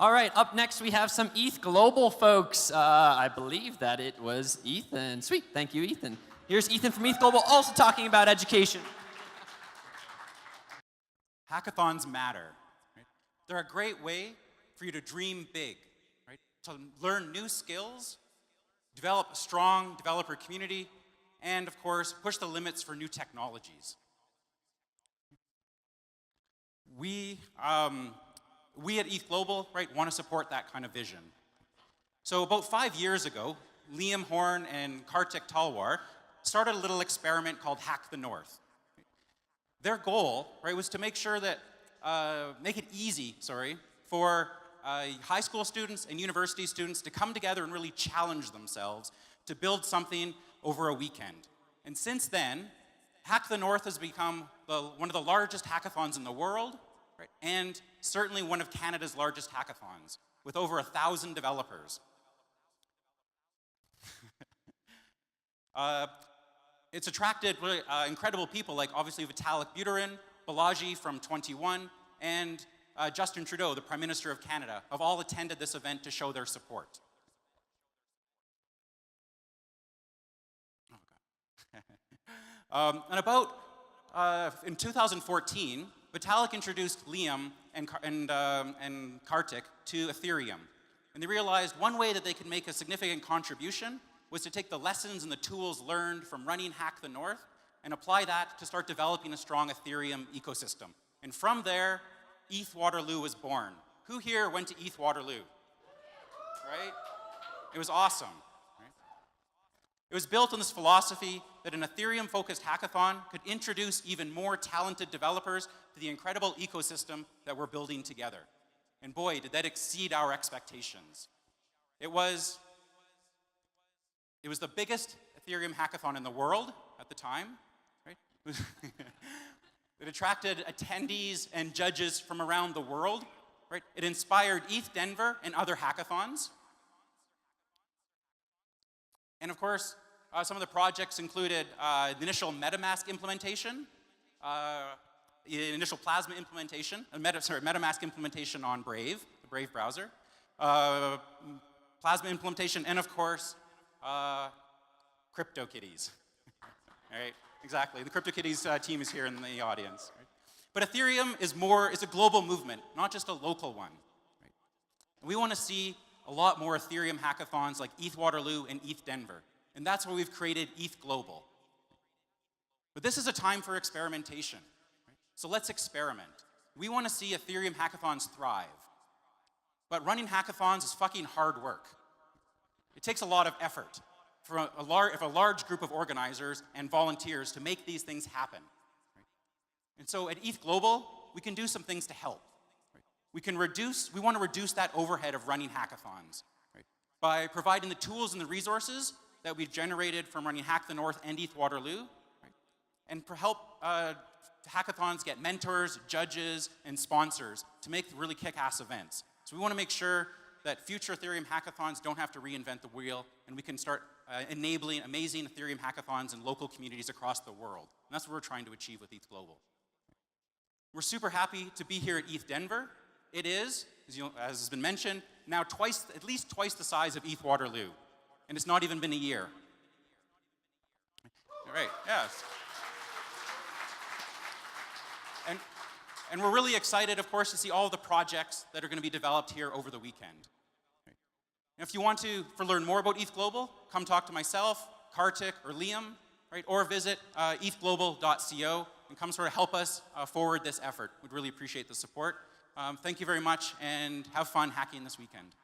All right, up next we have some ETHGlobal folks. I believe that it was Ethan. Sweet, thank you, Ethan. Here's Ethan from ETHGlobal also talking about education. Hackathons matter. Right? They're a great way for you to dream big, right? To learn new skills, develop a strong developer community, and of course, push the limits for new technologies. We at ETHGlobal, right, want to support that kind of vision. So about 5 years ago, Liam Horn and Kartik Talwar started a little experiment called Hack the North. Their goal, right, was to make sure that, make it easy, for high school students and university students to come together and really challenge themselves to build something over a weekend. And since then, Hack the North has become one of the largest hackathons in the world, right, and certainly one of Canada's largest hackathons, with over 1,000 developers. It's attracted really incredible people like obviously Vitalik Buterin, Balaji from 21, and Justin Trudeau, the Prime Minister of Canada, have all attended this event to show their support. And about, in 2014, Vitalik introduced Liam and Kartik to Ethereum. And they realized one way that they could make a significant contribution was to take the lessons and the tools learned from running Hack the North and apply that to start developing a strong Ethereum ecosystem. And from there, ETHWaterloo was born. Who here went to ETHWaterloo? Right? It was awesome. Right? It was built on this philosophy that an Ethereum-focused hackathon could introduce even more talented developers to the incredible ecosystem that we're building together. And boy, did that exceed our expectations. It was the biggest Ethereum hackathon in the world at the time, right? It attracted attendees and judges from around the world, right? It inspired ETHDenver and other hackathons. And of course, some of the projects included the initial MetaMask implementation, the initial Plasma implementation, MetaMask implementation on Brave, the Brave browser, Plasma implementation, and of course, CryptoKitties. Right? Exactly. The CryptoKitties team is here in the audience. Right? But Ethereum is a global movement, not just a local one. Right? We want to see a lot more Ethereum hackathons like ETHWaterloo and ETHDenver. And that's why we've created ETHGlobal. But this is a time for experimentation. Right? So let's experiment. We want to see Ethereum hackathons thrive. But running hackathons is fucking hard work. It takes a lot of effort for a large group of organizers and volunteers to make these things happen. Right? And so at ETHGlobal, we can do some things to help. Right? We want to reduce that overhead of running hackathons, right, by providing the tools and the resources that we've generated from running Hack the North and ETHWaterloo, right, and help hackathons get mentors, judges, and sponsors to make really kick-ass events. So we want to make sure that future Ethereum hackathons don't have to reinvent the wheel, and we can start enabling amazing Ethereum hackathons in local communities across the world. And that's what we're trying to achieve with ETHGlobal. We're super happy to be here at ETHDenver. It is, as has been mentioned, now at least twice the size of ETHWaterloo. And it's not even been a year. All right, yes. And we're really excited, of course, to see all the projects that are going to be developed here over the weekend. Right. And if you want to learn more about ETHGlobal, come talk to myself, Kartik, or Liam, right? Or visit ethglobal.co and come sort of help us forward this effort. We'd really appreciate the support. Thank you very much, and have fun hacking this weekend.